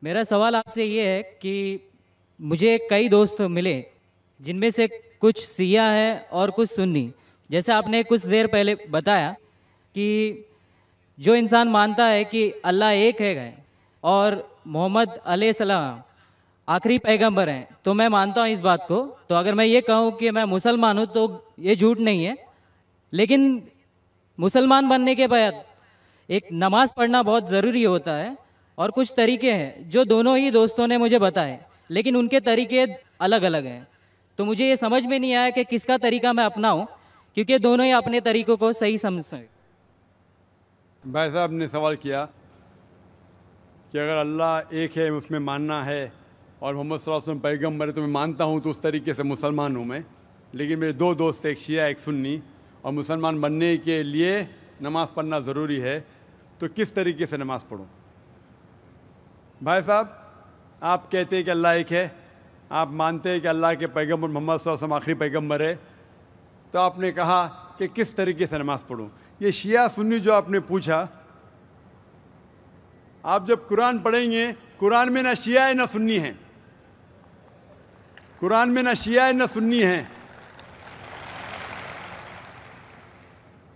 میرا سوال آپ سے یہ ہے کہ مجھے کئی دوست ملے جن میں سے کچھ سیاہ ہیں اور کچھ سنی. جیسے آپ نے کچھ دیر پہلے بتایا کہ جو انسان مانتا ہے کہ اللہ ایک ہے اور محمد علیہ السلام آخری پیغمبر ہیں، تو میں مانتا ہوں اس بات کو. تو اگر میں یہ کہوں کہ میں مسلمان ہوں تو یہ جھوٹ نہیں ہے. لیکن مسلمان بننے کے بعد ایک نماز پڑھنا بہت ضروری ہوتا ہے، اور کچھ طریقے ہیں جو دونوں ہی دوستوں نے مجھے بتائے، لیکن ان کے طریقے الگ الگ ہیں. تو مجھے یہ سمجھ میں نہیں آیا کہ کس کا طریقہ میں اپناؤں، کیونکہ دونوں ہی اپنے طریقوں کو صحیح سمجھیں. بھائی صاحب نے سوال کیا کہ اگر اللہ ایک ہے اس میں ماننا ہے اور محمد صلی اللہ علیہ وسلم پیغمبر ہے تو میں مانتا ہوں، تو اس طریقے سے مسلمان ہوں میں. لیکن میرے دو دوست، ایک شیعہ ایک سنی، اور مسلمان بننے کے لیے نماز پڑھنا ضروری ہے، تو کس طریقے سے نماز پڑھوں؟ بھائی صاحب، آپ کہتے ہیں کہ اللہ ایک ہے، آپ مانتے ہیں کہ اللہ کے پیغمبر محمد صلی اللہ علیہ وسلم آخری پیغمبر ہے، تو آپ نے کہا کہ کس طریقے سے نماز پڑھوں؟ یہ شیعہ سنی جو آپ نے پوچھا، آپ جب قرآن پڑھیں گے، قرآن میں نہ شیعہ ہے نہ سنی ہیں. قرآن میں نہ شیعہ ہے نہ سنی ہیں.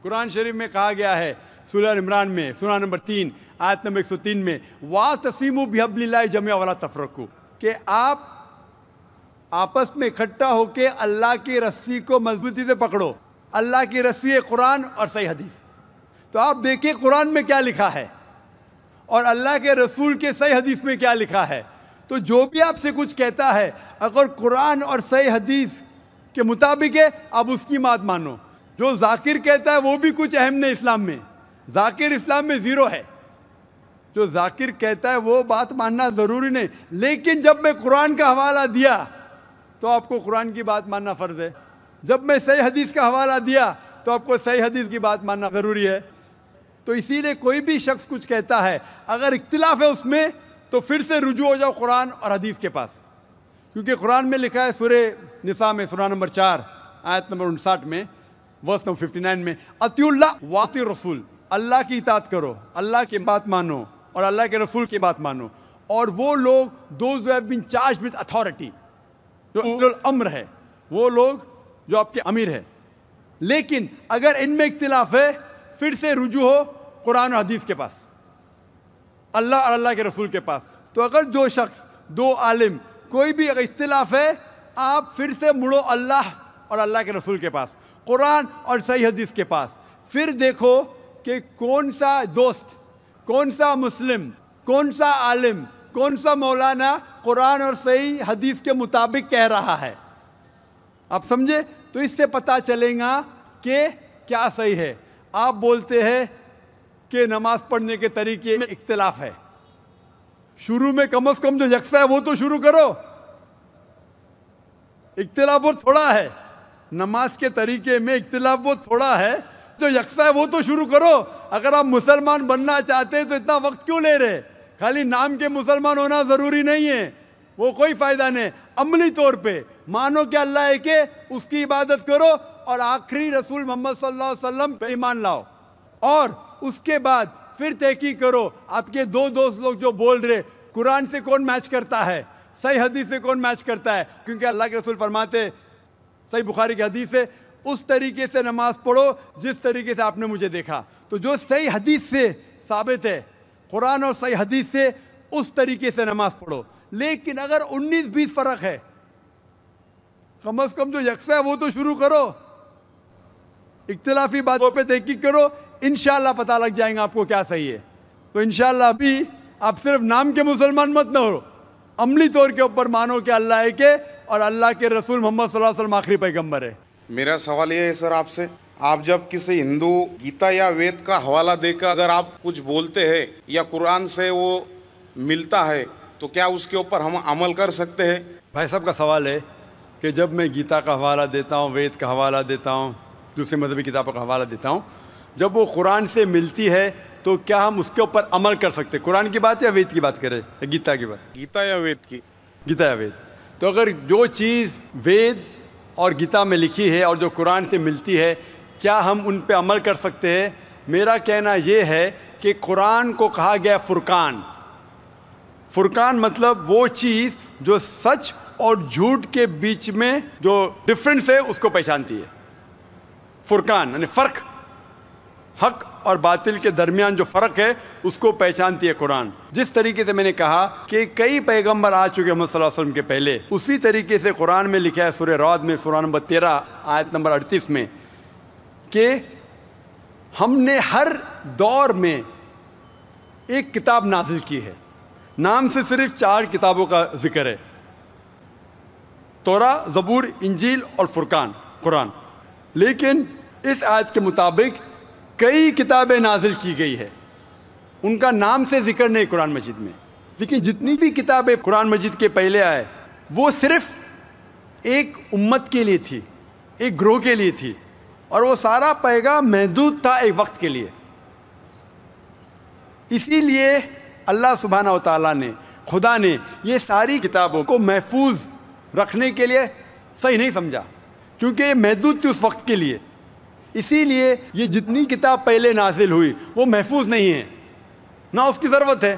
قرآن شریف میں کہا گیا ہے سورہ عمران میں سورہ نمبر 3 آیت نمبر 103 میں وَاعْتَصِمُوا بِحَبْلِ اللَّهِ جَمِيعًا وَلَا تَفَرَّقُوا، کہ آپ آپس میں اکٹھا ہو کے اللہ کی رسی کو مضبوطی سے پکڑو. اللہ کی رسی ہے قرآن اور صحیح حدیث. تو آپ دیکھیں قرآن میں کیا لکھا ہے اور اللہ کے رسول کے صحیح حدیث میں کیا لکھا ہے. تو جو بھی آپ سے کچھ کہتا ہے، اگر قرآن اور صحیح حدیث کے مطابق ہے، آپ اس کی بات مانو. جو ذاکر کہتا ہے وہ بھی کچھ اہم نہیں اسلام میں. ذاکر اسلام میں زیرو ہے. جو ذاکر کہتا ہے وہ بات ماننا ضروری نہیں. لیکن جب میں قرآن کا حوالہ دیا تو آپ کو قرآن کی بات ماننا فرض ہے. جب میں صحیح حدیث کا حوالہ دیا تو آپ کو صحیح حدیث کی بات ماننا ضروری ہے. تو اسی لیے کوئی بھی شخص کچھ کہتا ہے، اگر اختلاف ہے اس میں، تو پھر سے رجوع ہو جاؤ قرآن اور حدیث کے پاس. کیونکہ قرآن میں لکھا ہے سورہ نساء میں سورہ نمبر 4 آیت نمبر 59 میں ورس نمبر 59 میں اطیعوا اللہ واطیعوا الرسول، اللہ کی اطاعت کرو، اللہ کی بات مانو اور اللہ کے رسول کی بات مانو. اور وہ لوگ those who have been charged with authority، جو اولو الامر ہے، وہ لوگ جو آپ کے امیر ہے. لیکن اگر ان میں اختلاف ہے، پھر سے رجوع ہو قرآن و حدیث کے پاس، اللہ اور اللہ کے رسول کے پاس. تو اگر دو شخص، دو عالم، کوئی بھی اگر اختلاف ہے، آپ پھر سے مڑو اللہ اور اللہ کے رسول کے پاس، قرآن اور صحیح حدیث کے پاس. پھر دیکھو کہ کون سا دوست، کون سا مسلم، کون سا عالم، کون سا مولانا قرآن اور صحیح حدیث کے مطابق کہہ رہا ہے. آپ سمجھے؟ تو اس سے پتہ چلے گا کہ کیا صحیح ہے. آپ بولتے ہیں کہ نماز پڑھنے کے طریقے میں اختلاف ہے. شروع میں کم از کم جو یکساں ہے وہ تو شروع کرو. اختلاف بہت تھوڑا ہے، نماز کے طریقے میں اختلاف بہت تھوڑا ہے، جو یکساں ہے وہ تو شروع کرو. اگر آپ مسلمان بننا چاہتے ہیں تو اتنا وقت کیوں لے رہے؟ خالی نام کے مسلمان ہونا ضروری نہیں ہے، وہ کوئی فائدہ نہیں. عملی طور پہ مانو کہ اللہ ایک ہے، اس کی عبادت کرو اور آخری رسول محمد صلی اللہ علیہ وسلم پہ ایمان لاؤ. اور اس کے بعد پھر تحقیق کرو آپ کے دو دوست لوگ جو بول رہے قرآن سے کون میچ کرتا ہے، صحیح حدیث سے کون میچ کرتا ہے. کیونکہ اللہ کے رسول فرماتے، صحیح بخاری کی حدیث ہے، اس طریقے سے نماز پڑھو جس طریقے سے آپ نے مجھے دیکھا. تو جو صحیح حدیث سے ثابت ہے، قرآن اور صحیح حدیث سے، اس طریقے سے نماز پڑھو. لیکن اگر 19-20 فرق ہے، کم از کم جو یکساں ہے وہ تو شروع کرو. اختلافی باتوں پہ تحقیق کرو، انشاءاللہ پتہ لگ جائیں گا آپ کو کیا صحیح ہے. تو انشاءاللہ ابھی آپ صرف نام کے مسلمان مت نہ ہو، عملی طور کے اوپر مانو کہ اللہ ایک ہے اور اللہ کے رسول محمد صلی اللہ علیہ وسلم آخری پیغمبر ہے. میرا سوال یہ ہے سر آپ سے، آپ جب کسی ہندو گیتا یا وید کا حوالہ دے کر اگر آپ کچھ بولتے ہیں یا قرآن سے وہ ملتا ہے تو کیا اس کے اوپر ہم عمل کر سکتے ہیں؟ بھائی صاحب کا سوال ہے کہ جب میں گیتا کا حوالہ دیتا ہوں، وید کا حوالہ دیتا ہوں، دوسرے مذہبی کتابوں کا حوالہ دیتا ہوں، جب وہ قرآن سے ملتی ہے تو کیا ہم اس کے اوپر عمل کر سکتے؟ قرآن کی بات یا وید کی بات کریں یا گیتا کی بات؟ گیتا یا وید کی؟ گیتا یا وید. تو اگر جو چیز وید اور گیتا میں لکھی ہے اور جو قرآن سے ملتی ہے، کیا ہم ان پہ عمل کر سکتے ہیں؟ میرا کہنا یہ ہے کہ قرآن کو کہا گیا فرقان. فرقان مطلب وہ چیز جو سچ اور جھوٹ کے بیچ میں جو ڈفرنس ہے اس کو پہچانتی ہے. فرقان یعنی فرق، حق اور باطل کے درمیان جو فرق ہے اس کو پہچانتی ہے قرآن. جس طریقے سے میں نے کہا کہ کئی پیغمبر آ چکے محمد صلی اللہ علیہ وسلم کے پہلے، اسی طریقے سے قرآن میں لکھا ہے سورہ رعد میں سورہ نمبر 13 آیت نمبر 38 میں کہ ہم نے ہر دور میں ایک کتاب نازل کی ہے. نام سے صرف 4 کتابوں کا ذکر ہے، توراہ، زبور، انجیل اور فرقان قرآن. لیکن اس آیت کے مطابق کئی کتابیں نازل کی گئی ہے، ان کا نام سے ذکر نہیں قرآن مجید میں. لیکن جتنی بھی کتابیں قرآن مجید کے پہلے آئے وہ صرف ایک امت کے لیے تھی، ایک گروہ کے لیے تھی، اور وہ سارا پیغام محدود تھا ایک وقت کے لیے. اسی لیے اللہ سبحانہ و تعالیٰ نے، خدا نے یہ ساری کتابوں کو محفوظ رکھنے کے لیے صحیح نہیں سمجھا، کیونکہ یہ محدود تھی اس وقت کے لیے. اسی لیے یہ جتنی کتاب پہلے نازل ہوئی وہ محفوظ نہیں ہے، نہ اس کی ضرورت ہے.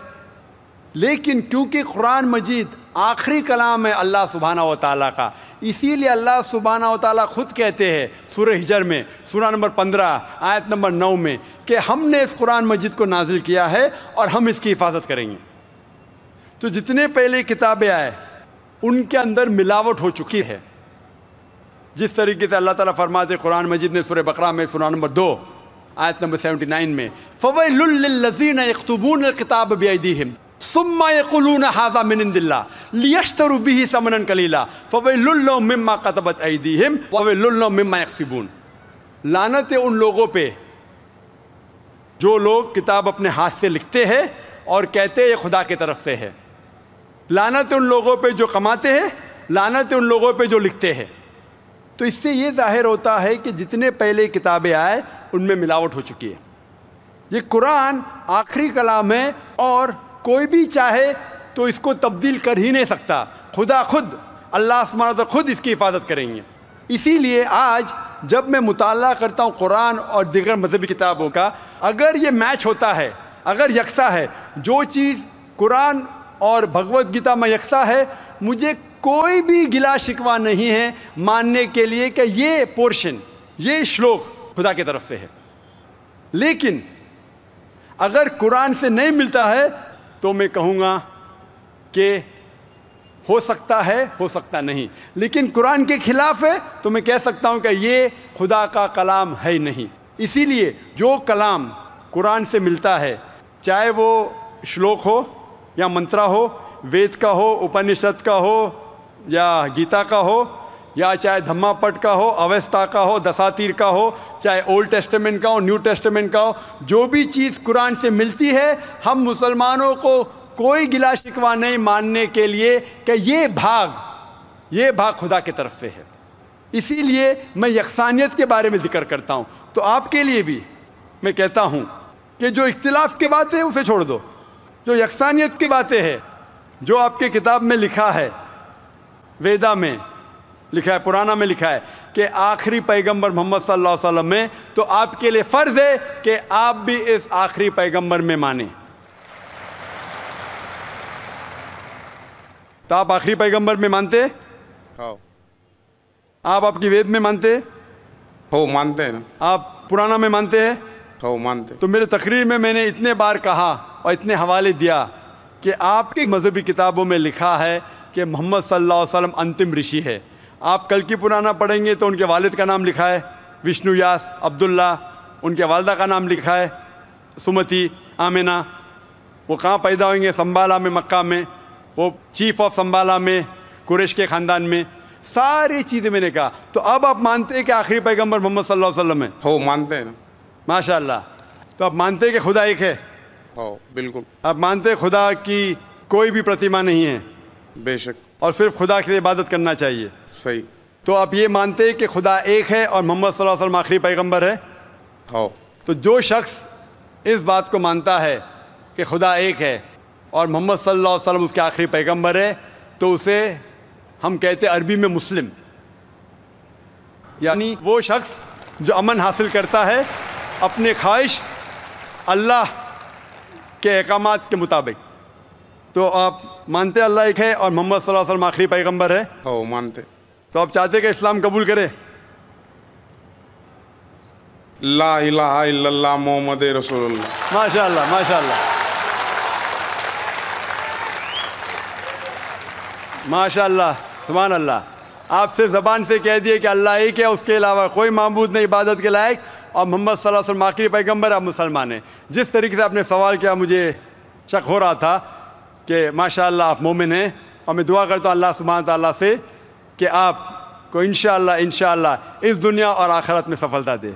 لیکن کیونکہ قرآن مجید آخری کلام ہے اللہ سبحانہ و تعالیٰ کا، اسی لیے اللہ سبحانہ و تعالیٰ خود کہتے ہیں سورہ ہجر میں سورہ نمبر 15 آیت نمبر 9 میں کہ ہم نے اس قرآن مجید کو نازل کیا ہے اور ہم اس کی حفاظت کریں گے. تو جتنے پہلے کتابیں آئے ان کے اندر ملاوٹ ہو چکی ہے. جس طریقے سے اللہ تعالیٰ فرماتے قرآن مجید نے سورہ بقرہ میں سورہ نمبر 2 آیت نمبر 79 میں فَوَيْلٌ لِّلَّذِينَ يَكْتُبُونَ الْكِتَابَ بِأَيْدِيهِمْ ثُمَّ يَقُولُونَ هَٰذَا مِنْ عِندِ اللَّهِ لِيَشْتَرُوا بِهِ ثَمَنًا قَلِيلًا فَوَيْلٌ لَّهُم مِّمَّا كَتَبَتْ أَيْدِيهِمْ وَوَيْلٌ لَّهُم مِّمَّا يَكْسِبُونَ. لعنت ہے ان لوگوں پہ جو لوگ کتاب اپنے ہاتھ سے لکھتے ہیں اور کہتے ہیں یہ خدا کی طرف سے ہے. لعنت ہے ان لوگوں پہ جو کماتے ہیں، لعنت ہے ان لوگوں پہ جو لکھتے ہیں. تو اس سے یہ ظاہر ہوتا ہے کہ جتنے پہلے کتابیں آئے ان میں ملاوٹ ہو چکی ہے. یہ قرآن آخری کلام ہے اور کوئی بھی چاہے تو اس کو تبدیل کر ہی نہیں سکتا. خدا خود، اللہ سبحانہ و تعالیٰ خود اس کی حفاظت کریں گے. اسی لیے آج جب میں مطالعہ کرتا ہوں قرآن اور دیگر مذہبی کتابوں کا، اگر یہ میچ ہوتا ہے، اگر یکساں ہے، جو چیز قرآن اور بھگوت گیتا میں یکساں ہے، مجھے کوئی بھی گلا شکوہ نہیں ہے ماننے کے لیے کہ یہ پورشن، یہ شلوک خدا کی طرف سے ہے. لیکن اگر قرآن سے نہیں ملتا ہے تو میں کہوں گا کہ ہو سکتا ہے، ہو سکتا نہیں. لیکن قرآن کے خلاف ہے تو میں کہہ سکتا ہوں کہ یہ خدا کا کلام ہے نہیں. اسی لیے جو کلام قرآن سے ملتا ہے، چاہے وہ شلوک ہو یا منترا ہو، وید کا ہو، اپنشد کا ہو یا گیتا کا ہو، یا چاہے دھما پٹ کا ہو، اویستا کا ہو، دساتیر کا ہو، چاہے اولڈ ٹیسٹمنٹ کا ہو، نیو ٹیسٹمنٹ کا ہو، جو بھی چیز قرآن سے ملتی ہے، ہم مسلمانوں کو کوئی گلا شکوہ نہیں ماننے کے لیے کہ یہ بھاگ خدا کی طرف سے ہے. اسی لیے میں یکسانیت کے بارے میں ذکر کرتا ہوں. تو آپ کے لیے بھی میں کہتا ہوں کہ جو اختلاف کی باتیں ہیں اسے چھوڑ دو. جو یکسانیت کی باتیں ہیں، جو آپ کے کتاب میں لکھا ہے، ویدا میں لکھا ہے، پرانا میں لکھا ہے کہ آخری پیغمبر محمد صلی اللہ علیہ وسلم میں، تو آپ کے لیے فرض ہے کہ آپ بھی اس آخری پیغمبر میں مانیں. تو آپ آخری پیغمبر میں مانتے؟ آپ کی وید میں مانتے؟ ہو مانتے ہیں نا. آپ پرانا میں مانتے ہیں؟ ہو مانتے. تو میرے تقریر میں نے اتنے بار کہا اور اتنے حوالے دیا کہ آپ کی مذہبی کتابوں میں لکھا ہے کہ محمد صلی اللہ علیہ وسلم انتم رشی ہے. آپ کل کی پرانا پڑھیں گے تو ان کے والد کا نام لکھا ہے وشنو یاس عبداللہ، ان کے والدہ کا نام لکھا ہے سمتی آمینہ. وہ کہاں پیدا ہوئیں گے؟ سنبالا میں، مکہ میں. وہ چیف آف سنبالا میں، قریش کے خاندان میں. ساری چیزیں میں نے کہا. تو اب آپ مانتے ہیں کہ آخری پیغمبر محمد صلی اللہ علیہ وسلم ہے؟ ہو مانتے ہیں نا. ماشاء اللہ. تو آپ مانتے ہیں کہ خدا ایک ہے؟ ہو بالکل. آپ مانتے ہیں خدا کی کوئی بھی پرتیما نہیں ہے؟ بے شک. اور صرف خدا کی عبادت کرنا چاہیے؟ صحیح. تو آپ یہ مانتے ہیں کہ خدا ایک ہے اور محمد صلی اللہ علیہ وسلم آخری پیغمبر ہے؟ ہو. تو جو شخص اس بات کو مانتا ہے کہ خدا ایک ہے اور محمد صلی اللہ علیہ وسلم اس کے آخری پیغمبر ہے، تو اسے ہم کہتے ہیں عربی میں مسلم، یعنی وہ شخص جو امن حاصل کرتا ہے اپنے خواہش اللہ کے احکامات کے مطابق. تو آپ مانتے اللہ ایک ہے اور محمد صلی اللہ علیہ وسلم آخری پیغمبر ہے؟ ہو مانتے. تو آپ چاہتے کہ اسلام قبول کرے؟ لا الہ الا اللہ محمد رسول اللہ. ماشاء اللہ ماشاء اللہ ماشاء اللہ سبحان اللہ. آپ صرف زبان سے کہہ دیے کہ اللہ ایک ہے، اس کے علاوہ کوئی معبود نہیں عبادت کے لائق، اور محمد صلی اللہ علیہ وسلم آخری پیغمبر، آپ مسلمان ہیں. جس طریقے سے آپ نے سوال کیا مجھے شک ہو رہا تھا کہ ماشاء اللہ آپ مومن ہیں، اور میں دعا کرتا ہوں اللہ سبحانہ تعالیٰ سے کہ آپ کو انشاءاللہ اس دنیا اور آخرت میں سفلتا دے.